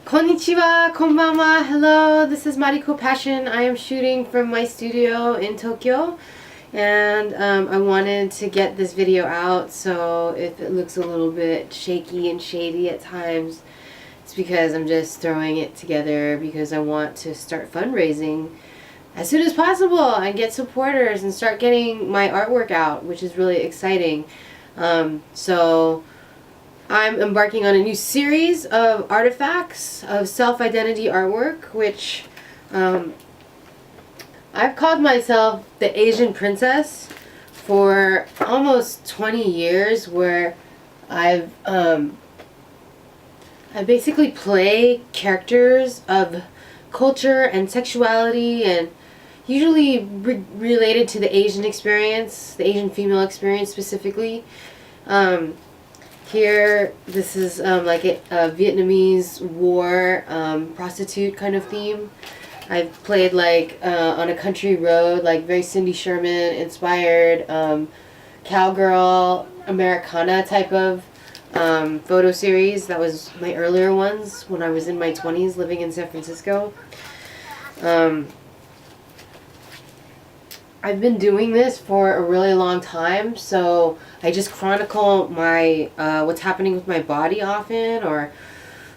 Konnichiwa, konbanwa, hello, this is Mariko Passion. I am shooting from my studio in Tokyo, and I wanted to get this video out, so if it looks a little bit shaky and shady at times, it's because I'm just throwing it together because I want to start fundraising as soon as possible and get supporters and start getting my artwork out, which is really exciting. So I'm embarking on a new series of artifacts of self-identity artwork, which I've called myself the Asian Princess for almost 20 years, where I basically play characters of culture and sexuality, and usually related to the Asian experience, the Asian female experience specifically. Here, this is like a Vietnamese war prostitute kind of theme. I've played like on a country road, like very Cindy Sherman inspired cowgirl Americana type of photo series. That was my earlier ones when I was in my 20s living in San Francisco. I've been doing this for a really long time, so I just chronicle my what's happening with my body often. Or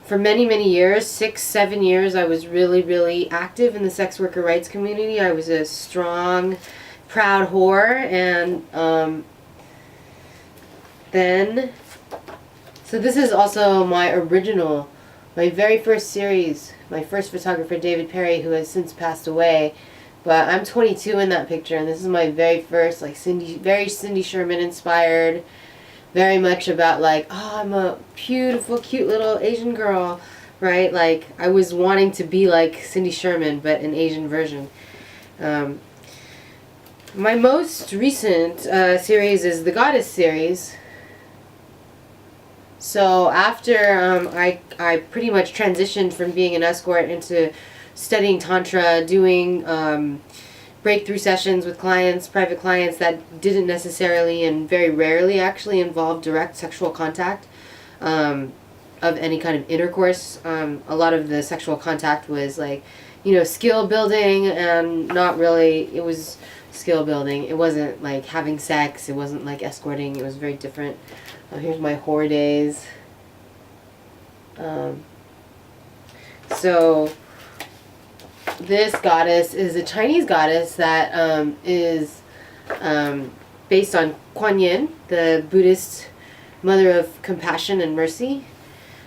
for many years, 6-7 years, I was really active in the sex worker rights community. I was a strong, proud whore, and so this is also my very first series. My first photographer, David Perry, who has since passed away. But I'm 22 in that picture, and this is my very first, like, very Cindy Sherman inspired, very much about, like, oh, I'm a beautiful, cute little Asian girl, right? Like, I was wanting to be like Cindy Sherman, but an Asian version. My most recent series is the Goddess series. So after I pretty much transitioned from being an escort into studying Tantra, doing breakthrough sessions with clients, private clients that didn't necessarily and very rarely actually involve direct sexual contact of any kind of intercourse. A lot of the sexual contact was like, skill building, and not really, it was skill building. It wasn't like having sex, it wasn't like escorting, it was very different. Here's my whore days. So this goddess is a Chinese goddess that is based on Kuan Yin, the Buddhist mother of compassion and mercy.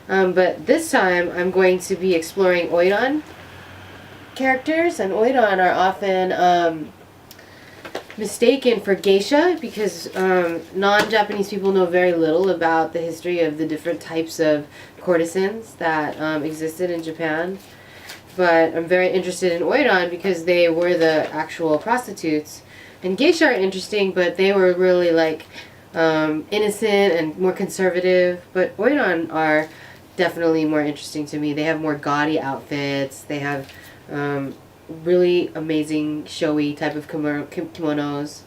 But this time I'm going to be exploring Oiran characters, and Oiran are often mistaken for geisha because non-Japanese people know very little about the history of the different types of courtesans that existed in Japan. But I'm very interested in Oiran because they were the actual prostitutes. And geisha are interesting, but they were really like innocent and more conservative. But Oiran are definitely more interesting to me. They have more gaudy outfits. They have really amazing showy type of kimonos.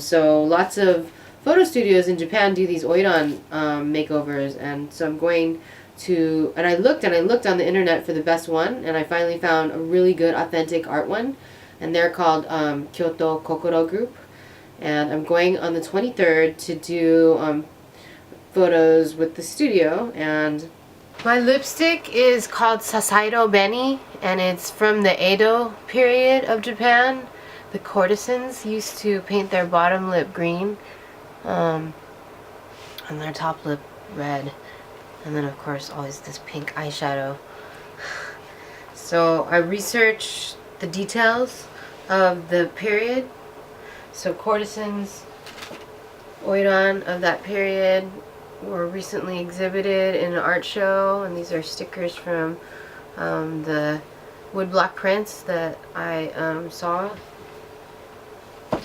So lots of photo studios in Japan do these Oiran makeovers, and so I'm going to, and I looked on the internet for the best one, and I finally found a really good authentic art one, and they're called Kyoto Kokoro Group, and I'm going on the 23rd to do photos with the studio. And my lipstick is called Sasaido Beni, and it's from the Edo period of Japan. The courtesans used to paint their bottom lip green and their top lip red. And then, of course, always this pink eyeshadow. So I researched the details of the period. So courtesans, Oiran of that period, were recently exhibited in an art show. And these are stickers from the woodblock prints that I saw.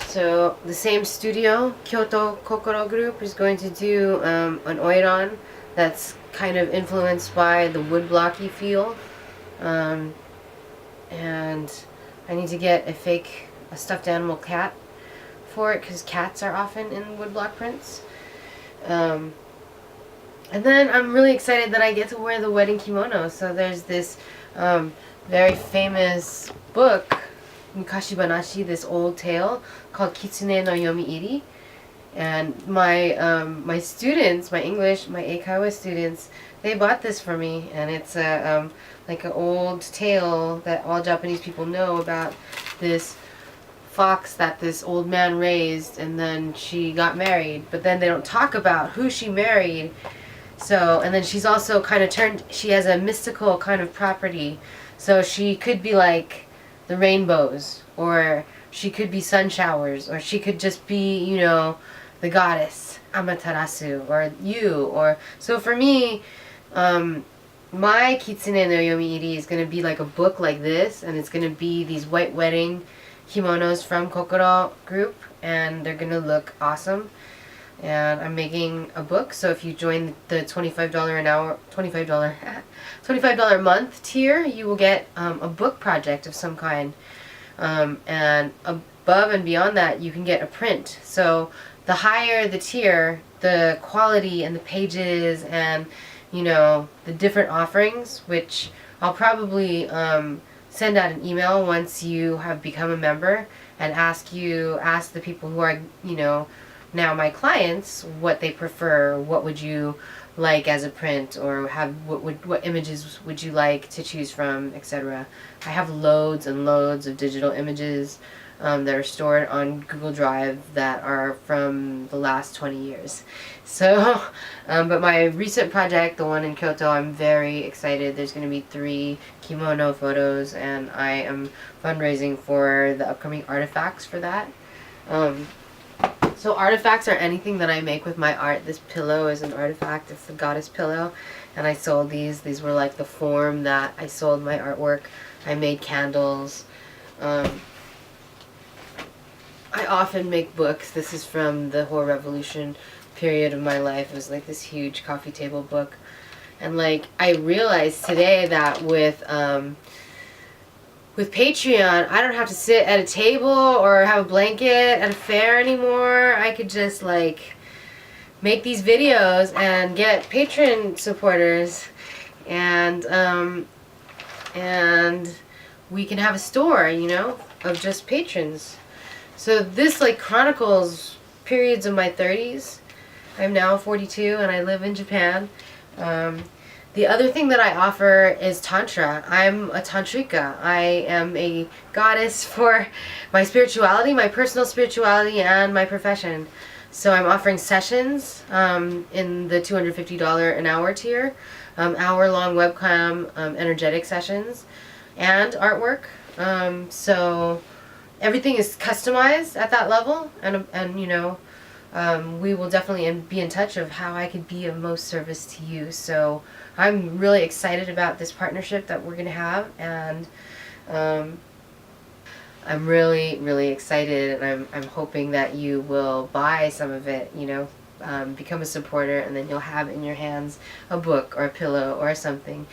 So the same studio, Kyoto Kokoro Group, is going to do an Oiran that's kind of influenced by the woodblocky feel, and I need to get a stuffed animal cat for it because cats are often in woodblock prints. And then I'm really excited that I get to wear the wedding kimono. So there's this very famous book, Mukashi Banashi, this old tale called Kitsune no Yomiiri. And my students, my English, my Eikaiwa students, they bought this for me, and it's a like an old tale that all Japanese people know about this fox that this old man raised, and then she got married, but then they don't talk about who she married. So, and then she's also kind of she has a mystical kind of property. So she could be like the rainbows, or she could be sun showers, or she could just be, you know, the goddess, Amaterasu, or you, or, so for me, my Kitsune no Yomiiri is going to be like a book like this, and it's going to be these white wedding kimonos from Kokoro Group, and they're going to look awesome. And I'm making a book, so if you join the $25 an hour, $25 a month tier, you will get a book project of some kind. And above and beyond that, you can get a print. So the higher the tier, the quality and the pages and, you know, the different offerings, which I'll probably send out an email once you have become a member, and ask the people who are, you know, now my clients, what they prefer, what would you like as a print, or what images would you like to choose from, etc. I have loads and loads of digital images that are stored on Google Drive that are from the last 20 years. So, but my recent project, the one in Kyoto, I'm very excited. There's going to be 3 kimono photos, and I am fundraising for the upcoming artifacts for that. So artifacts are anything that I make with my art. This pillow is an artifact. It's the goddess pillow. And I sold these. These were like the form that I sold my artwork. I made candles. I often make books. This is from the whole revolution period of my life. It was like this huge coffee table book. And like, I realized today that with Patreon, I don't have to sit at a table or have a blanket at a fair anymore. I could just like make these videos and get patron supporters, and we can have a store, you know, of just patrons. So this like chronicles periods of my 30s. I'm now 42 and I live in Japan. The other thing that I offer is Tantra. I'm a Tantrika. I am a goddess for my spirituality, my personal spirituality, and my profession. So I'm offering sessions in the $250 an hour tier, hour-long webcam energetic sessions, and artwork. So everything is customized at that level, and you know, we will definitely be in touch of how I could be of most service to you. So I'm really excited about this partnership that we're going to have, and I'm really, really excited, and I'm hoping that you will buy some of it, you know, become a supporter, and then you'll have in your hands a book or a pillow or something.